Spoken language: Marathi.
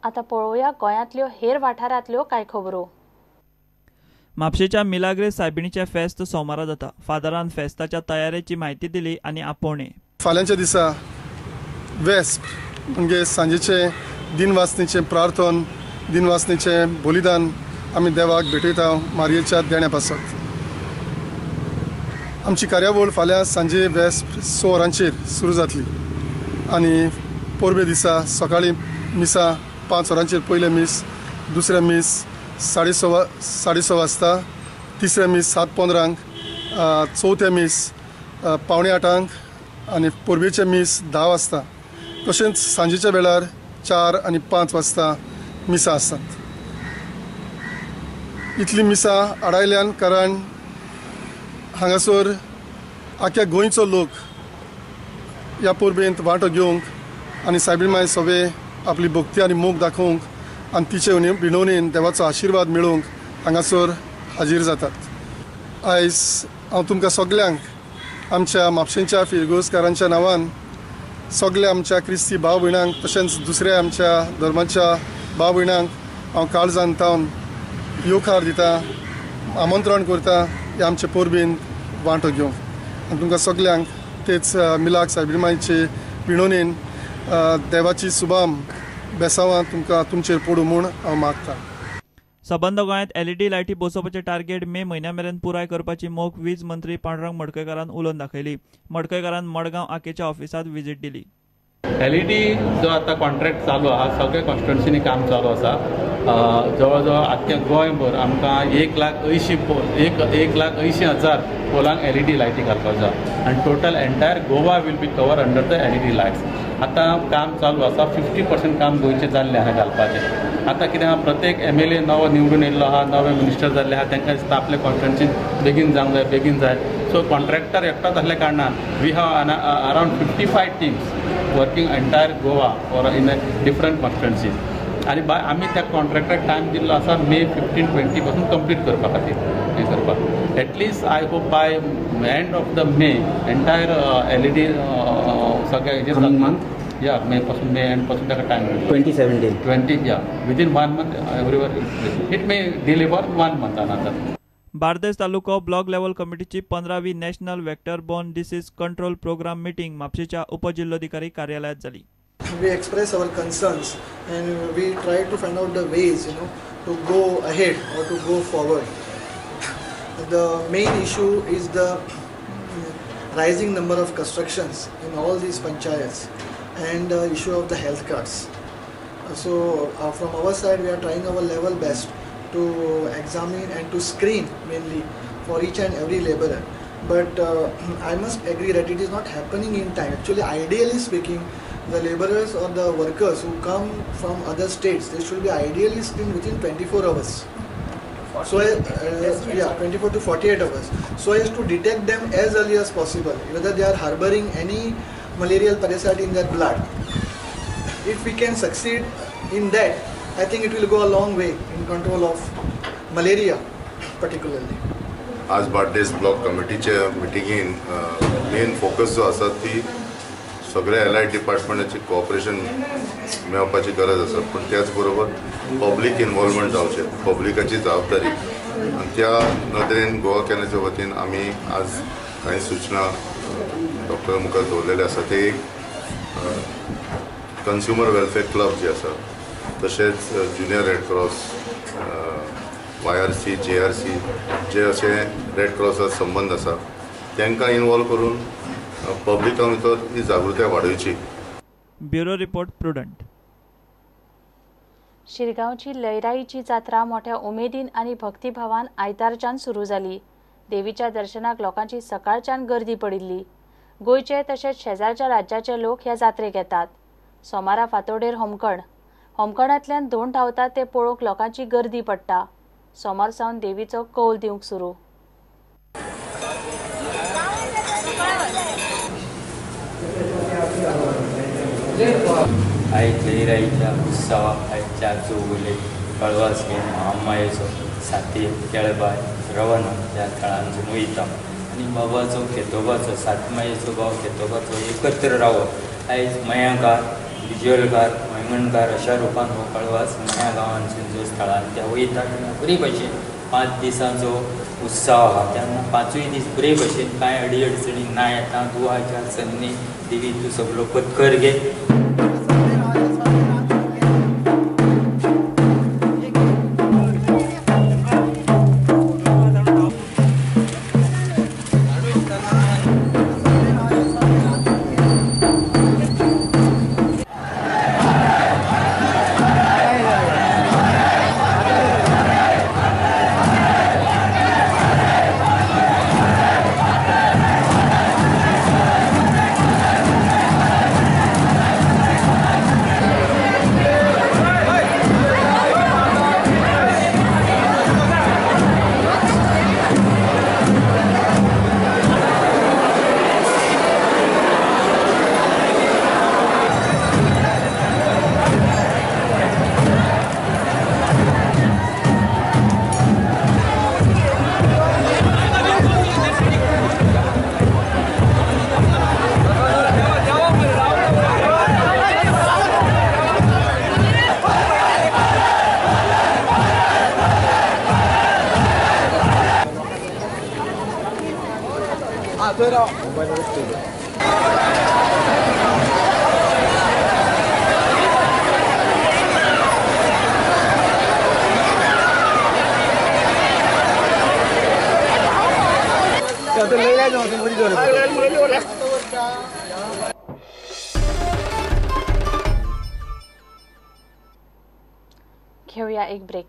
आता पळोवया गोंयांतल्यो हेर वाठारांतल्यो कांय खबरो। म्हापशेच्या मिलाग्रेस सायबिणीचे फेस्त सोमारा जाता। फादरान फेस्ताच्या तयारेची म्हायती दिली आनी आपोवणे। फाल्यांच्या दिसा वेस्प म्हणजे सांजेचे दिनवासनीचे प्रार्थन, दिनवासनीचे बलिदान आमी देवाक भेटयता मारयेच्या देण्या पासत। आमची कार्यावळ फाल्यां सांजे वेस्प 6 वरांचेर सुरू जातली आनी पोरबे दिसा सकाळीं मिसा 5 वरांचेर पयले मीस, दुसरे मीस 6:30 वाजता, तिसरे मीस 7:15, चौथे मीस 7:45 आनी पोरबेचे मीस 10 वाजता। तशेंच सांजेच्या वेळार 4 आनी 5 वाजता मिसा आसतात। इतली मिसा आडायल्यान कारण हांगासर आख्या गोंयचो लोक ह्या पोरबेंत वांटो घेवंक आनी सायबीण माय सवे आपली भक्ती आनी मोग दाखोवंक आनी तिचे विणवणेन देवाचो आशिर्वाद मेळोवंक हांगासर हाजीर जातात। आयज हांव तुमकां सगल्यांक आमच्या म्हापशेंच्या फिरगोसकारांच्या नांवान सगल्या आमच्या क्रिस्ती भाव भयणांक तशेंच दुसऱ्या आमच्या धर्माच्या भाव भयणांक हांव काळजान तावन येवकार दिता, आमंत्रण करता ह्या आमचे पोरबेन वांटो घेवंक आनी तुमकां सगल्यांक तेच मिलाक सायबीण मायचे विणवणेन देवाची सुभाम बेसांवां तुमकां तुमचेर पडूं म्हूण हांव मागतां। सबंद गोंयांत LED लायटी बसोवपाचें टार्गेट मे म्हयन्या मेरेन पुराय करपाची मोख वीज मंत्री पांडुरंग मडकयकारान उलोवन दाखयली। मडकयकारान मडगांव आकेच्या ऑफिसांत विजीट दिली। LED जो आता कॉन्ट्रॅक्ट चालू आहा सगळे कॉन्स्टिट्युएन्सीनी काम चालू आसा। जवळ जवळ आख्या गोंयभर आमकां 1,80,000 पोलांक LED लायटी घालपाक जाय आनी total entire Goa will be cover under the LED lights. आतां काम चालू आसा, 50% काम गोंयचें जाल्लें आहा घालपाचें। आतां कितें आहा, प्रत्येक MLA नवो निवडून येयल्लो आहा, नवे मिनिस्टर जाल्ले आहा, तांकां दिसता आपले कॉन्स्टिट्युएन्सीन बेगीन जावंक जाय। सो कॉन्ट्रॅक्टर एकटोच आसल्या कारणान we have around 55 teams working entire Goa for in different constituencies आनी आमी त्या कॉन्ट्रॅक्टाक टायम दिल्लो आसा मे 15-20 पासून कंप्लीट करपा खातीर हें करपाक। At least I hope by end of the May entire LED सगळे हेजेर या मे एंड पासून ताका टायम 2017 या within 1 month everywhere it may delay for 1 month another. Bardez तालुको ब्लॉक लेवल कमिटीची 15वी national vector borne disease control programme meeting म्हापशेच्या उपजिल्लोधिकारी कार्यालयात जाली। We express our concerns and we try to find out the ways, to go ahead or to go forward. The main issue is the rising number of constructions in all these panchayats and the issue of the health cards. So from our side we are trying our level best to examine and to screen mainly for each and every laborer. But I must agree that it is not happening in time. Actually, ideally speaking, the laborers or the workers who come from other states, they should be ideally screened within 24 hours. So 24 to 48 hours. So as to detect them as early as possible, whether they are harboring any malarial parasite in their blood. If we can succeed in that, I think it will go a long way in control of malaria particularly. आज बार्देस ब्लॉक कमिटीच्या मिटिंगेन मेन फोकस जो आसा ती सगळ्या LI डिपार्टमेंटाची कोऑपरेशन मेळपाची गरज आसा, पण त्याच बरोबर पब्लीक इन्वॉल्वमेंट जावचें, पब्लिकाची जबाबदारी आनी त्या नदरेन गोवा कॅनाच्या वतीन आमी आज कांय सूचना डॉक्टर मुखार दवरलेले आसा। ते एक कन्झ्युमर वेलफेअर क्लब जे आसा, तशेंच junior red cross, YRC, JRC जे असे रेड क्रॉसात संबंध आसा तांकां इन्वॉल्व करून पब्लिका भितर ही जागृताय वाडोवची। Bureau report Prudent. शिरगांवची लयराईची जात्रा मोठ्या उमेदीन आनी भक्तिभावान आयतारच्यान सुरू जाली। देवीच्या दर्शनाक लोकांची सकाळच्यान गर्दी पडिल्ली। गोंयचे तशेंच शेजारच्या राज्याचे लोक ह्या जात्रेक येतात। सोमारा फातोडेर होमखणांतल्यान धोंड धांवतात ते पळोवंक लोकांची गर्दी पडटा। सोमार सावन देवीचो कौल दिवंक सुरू। आयज लयराईच्या उत्सवाक आयच्या चौगुले कळवास घेवन महामायेचो साती केळबाय रवण ह्या थळांसून वयता आनी बाबाचो खेतोबाचो सातमायेचो भाव खेतोबाचो एकत्र रावप आयज मयांकार बिजोलकार भांगणकार अशा रुपान हो कळवास नव्या गांवांसून जो स्थळांत त्या वयता तेन्ना बरे भशेन 5 दिसांचो उत्सव आहा तेन्ना 5य दीस बरे भशेन कांय अडी अडचणी ना येता दुआच्या सन्नी देवी तूं सगळो पत्कर घे. घेऊया एक ब्रेक.